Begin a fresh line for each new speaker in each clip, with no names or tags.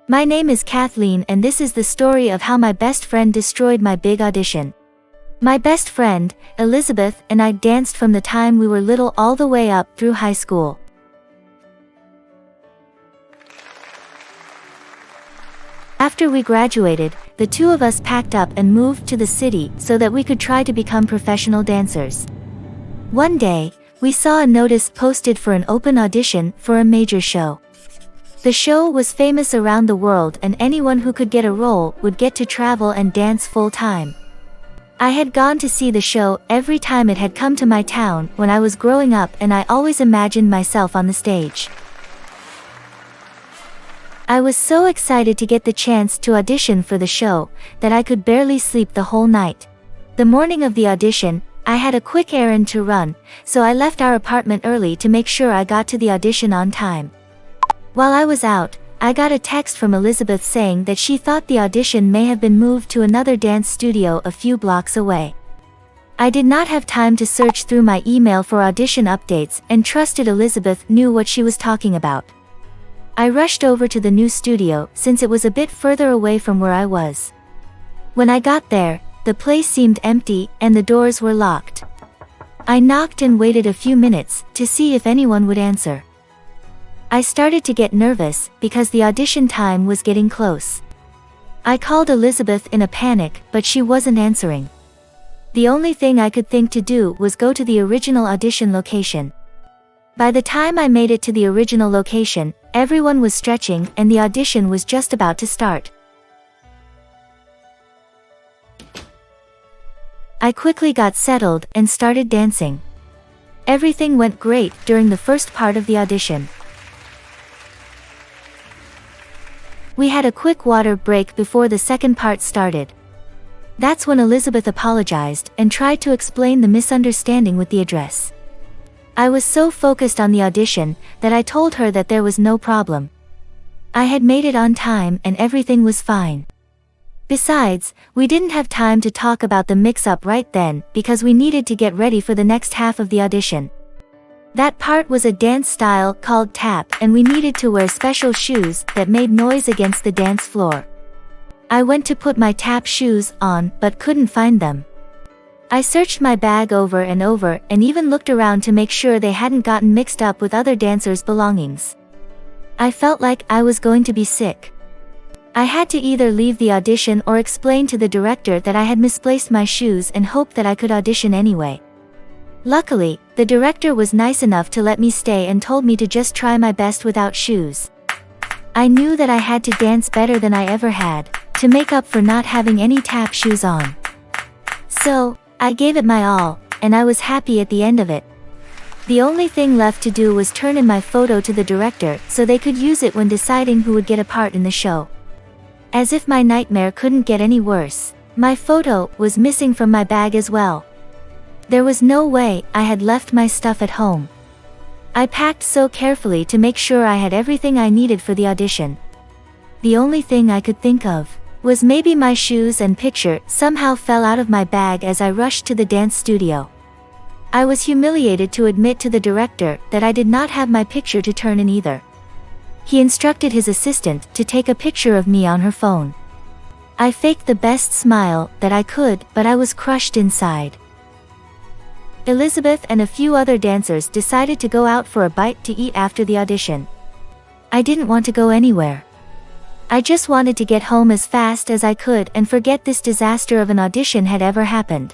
My name is Kathleen and this is the story of how my best friend destroyed my big audition. My best friend, Elizabeth, and I danced from the time we were little all the way up through high school. After we graduated, the two of us packed up and moved to the city so that we could try to become professional dancers. One day, we saw a notice posted for an open audition for a major show. The show was famous around the world and anyone who could get a role would get to travel and dance full-time. I had gone to see the show every time it had come to my town when I was growing up and I always imagined myself on the stage. I was so excited to get the chance to audition for the show that I could barely sleep the whole night. The morning of the audition, I had a quick errand to run, so I left our apartment early to make sure I got to the audition on time. While I was out, I got a text from Elizabeth saying that she thought the audition may have been moved to another dance studio a few blocks away. I did not have time to search through my email for audition updates and trusted Elizabeth knew what she was talking about. I rushed over to the new studio since it was a bit further away from where I was. When I got there, the place seemed empty and the doors were locked. I knocked and waited a few minutes to see if anyone would answer. I started to get nervous because the audition time was getting close. I called Elizabeth in a panic, but she wasn't answering. The only thing I could think to do was go to the original audition location. By the time I made it to the original location, everyone was stretching and the audition was just about to start. I quickly got settled and started dancing. Everything went great during the first part of the audition. We had a quick water break before the second part started. That's when Elizabeth apologized and tried to explain the misunderstanding with the address. I was so focused on the audition that I told her that there was no problem. I had made it on time and everything was fine. Besides, we didn't have time to talk about the mix-up right then because we needed to get ready for the next half of the audition. That part was a dance style called tap and we needed to wear special shoes that made noise against the dance floor. I went to put my tap shoes on but couldn't find them. I searched my bag over and over and even looked around to make sure they hadn't gotten mixed up with other dancers' belongings. I felt like I was going to be sick. I had to either leave the audition or explain to the director that I had misplaced my shoes and hope that I could audition anyway. Luckily, the director was nice enough to let me stay and told me to just try my best without shoes. I knew that I had to dance better than I ever had, to make up for not having any tap shoes on. So, I gave it my all, and I was happy at the end of it. The only thing left to do was turn in my photo to the director so they could use it when deciding who would get a part in the show. As if my nightmare couldn't get any worse, my photo was missing from my bag as well. There was no way I had left my stuff at home. I packed so carefully to make sure I had everything I needed for the audition. The only thing I could think of was maybe my shoes and picture somehow fell out of my bag as I rushed to the dance studio. I was humiliated to admit to the director that I did not have my picture to turn in either. He instructed his assistant to take a picture of me on her phone. I faked the best smile that I could, but I was crushed inside. Elizabeth and a few other dancers decided to go out for a bite to eat after the audition. I didn't want to go anywhere. I just wanted to get home as fast as I could and forget this disaster of an audition had ever happened.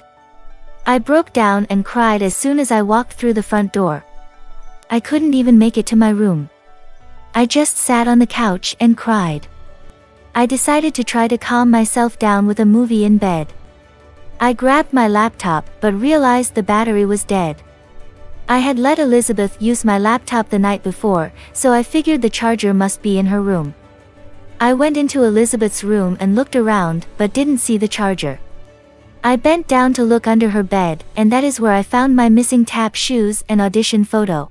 I broke down and cried as soon as I walked through the front door. I couldn't even make it to my room. I just sat on the couch and cried. I decided to try to calm myself down with a movie in bed. I grabbed my laptop but realized the battery was dead. I had let Elizabeth use my laptop the night before, so I figured the charger must be in her room. I went into Elizabeth's room and looked around but didn't see the charger. I bent down to look under her bed and that is where I found my missing tap shoes and audition photo.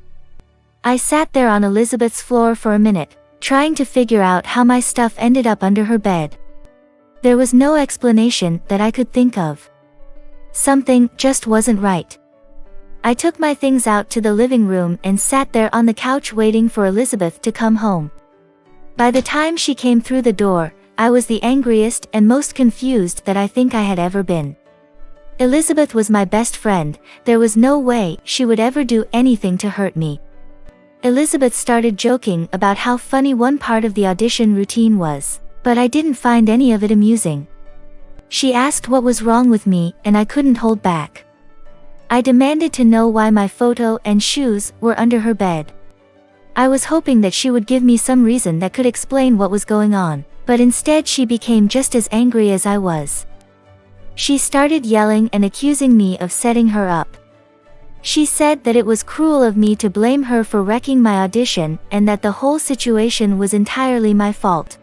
I sat there on Elizabeth's floor for a minute, trying to figure out how my stuff ended up under her bed. There was no explanation that I could think of. Something just wasn't right. I took my things out to the living room and sat there on the couch waiting for Elizabeth to come home. By the time she came through the door, I was the angriest and most confused that I think I had ever been. Elizabeth was my best friend, there was no way she would ever do anything to hurt me. Elizabeth started joking about how funny one part of the audition routine was, but I didn't find any of it amusing. She asked what was wrong with me, and I couldn't hold back. I demanded to know why my photo and shoes were under her bed. I was hoping that she would give me some reason that could explain what was going on, but instead she became just as angry as I was. She started yelling and accusing me of setting her up. She said that it was cruel of me to blame her for wrecking my audition and that the whole situation was entirely my fault.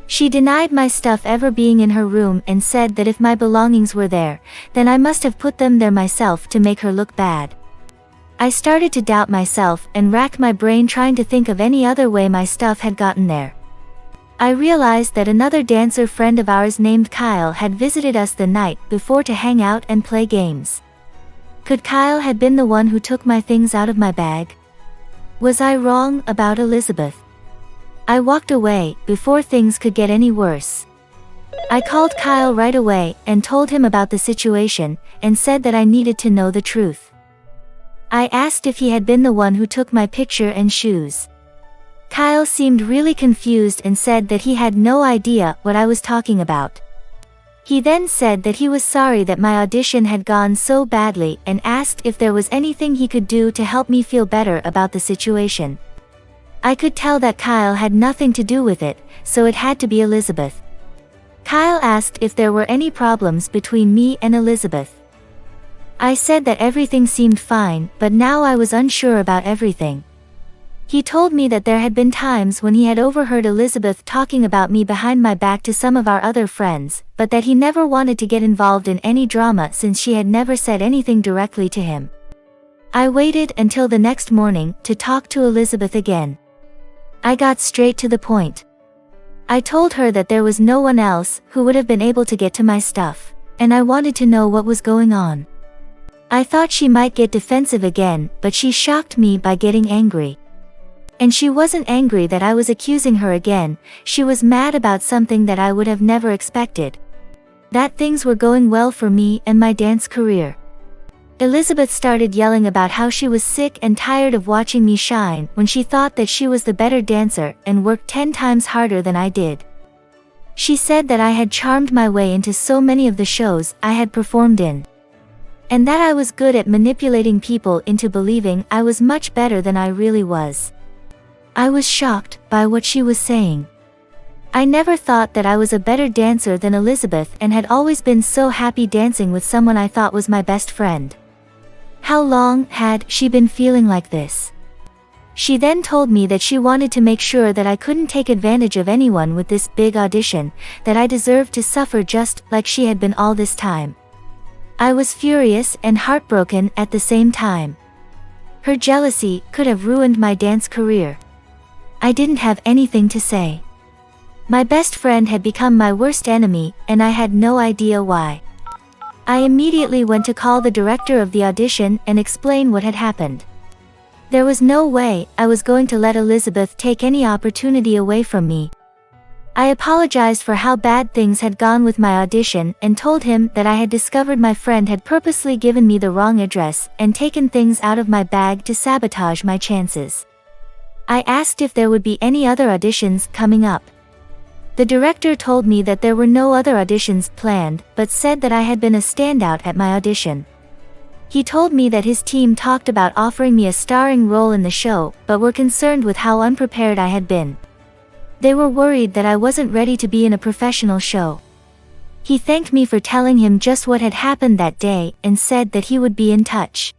She denied my stuff ever being in her room and said that if my belongings were there, then I must have put them there myself to make her look bad. I started to doubt myself and rack my brain trying to think of any other way my stuff had gotten there. I realized that another dancer friend of ours named Kyle had visited us the night before to hang out and play games. Could Kyle have been the one who took my things out of my bag? Was I wrong about Elizabeth? I walked away before things could get any worse. I called Kyle right away and told him about the situation and said that I needed to know the truth. I asked if he had been the one who took my picture and shoes. Kyle seemed really confused and said that he had no idea what I was talking about. He then said that he was sorry that my audition had gone so badly and asked if there was anything he could do to help me feel better about the situation. I could tell that Kyle had nothing to do with it, so it had to be Elizabeth. Kyle asked if there were any problems between me and Elizabeth. I said that everything seemed fine, but now I was unsure about everything. He told me that there had been times when he had overheard Elizabeth talking about me behind my back to some of our other friends, but that he never wanted to get involved in any drama since she had never said anything directly to him. I waited until the next morning to talk to Elizabeth again. I got straight to the point. I told her that there was no one else who would have been able to get to my stuff, and I wanted to know what was going on. I thought she might get defensive again, but she shocked me by getting angry. And she wasn't angry that I was accusing her again, she was mad about something that I would have never expected. That things were going well for me and my dance career. Elizabeth started yelling about how she was sick and tired of watching me shine when she thought that she was the better dancer and worked 10 times harder than I did. She said that I had charmed my way into so many of the shows I had performed in. And that I was good at manipulating people into believing I was much better than I really was. I was shocked by what she was saying. I never thought that I was a better dancer than Elizabeth and had always been so happy dancing with someone I thought was my best friend. How long had she been feeling like this? She then told me that she wanted to make sure that I couldn't take advantage of anyone with this big audition, that I deserved to suffer just like she had been all this time. I was furious and heartbroken at the same time. Her jealousy could have ruined my dance career. I didn't have anything to say. My best friend had become my worst enemy, and I had no idea why. I immediately went to call the director of the audition and explain what had happened. There was no way I was going to let Elizabeth take any opportunity away from me. I apologized for how bad things had gone with my audition and told him that I had discovered my friend had purposely given me the wrong address and taken things out of my bag to sabotage my chances. I asked if there would be any other auditions coming up. The director told me that there were no other auditions planned, but said that I had been a standout at my audition. He told me that his team talked about offering me a starring role in the show, but were concerned with how unprepared I had been. They were worried that I wasn't ready to be in a professional show. He thanked me for telling him just what had happened that day and said that he would be in touch.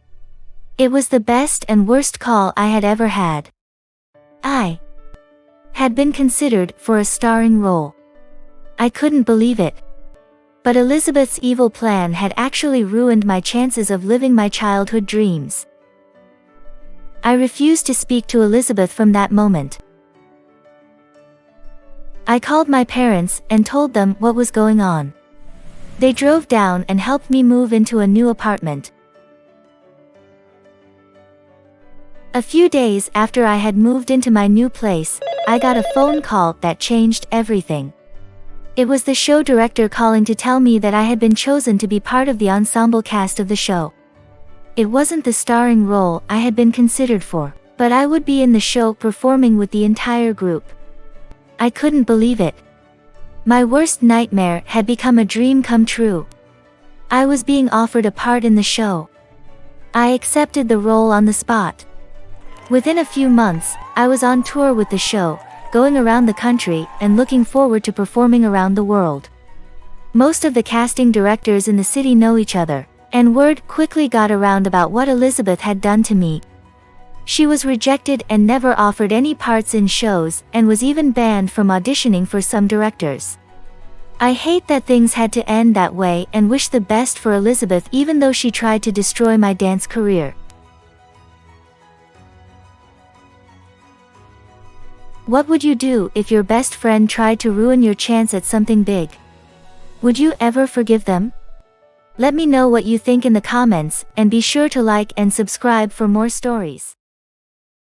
It was the best and worst call I had ever had. I had been considered for a starring role. I couldn't believe it. But Elizabeth's evil plan had actually ruined my chances of living my childhood dreams. I refused to speak to Elizabeth from that moment. I called my parents and told them what was going on. They drove down and helped me move into a new apartment. A few days after I had moved into my new place, I got a phone call that changed everything. It was the show director calling to tell me that I had been chosen to be part of the ensemble cast of the show. It wasn't the starring role I had been considered for, but I would be in the show performing with the entire group. I couldn't believe it. My worst nightmare had become a dream come true. I was being offered a part in the show. I accepted the role on the spot. Within a few months, I was on tour with the show, going around the country and looking forward to performing around the world. Most of the casting directors in the city know each other, and word quickly got around about what Elizabeth had done to me. She was rejected and never offered any parts in shows, and was even banned from auditioning for some directors. I hate that things had to end that way and wish the best for Elizabeth even though she tried to destroy my dance career. What would you do if your best friend tried to ruin your chance at something big? Would you ever forgive them? Let me know what you think in the comments, and be sure to like and subscribe for more stories.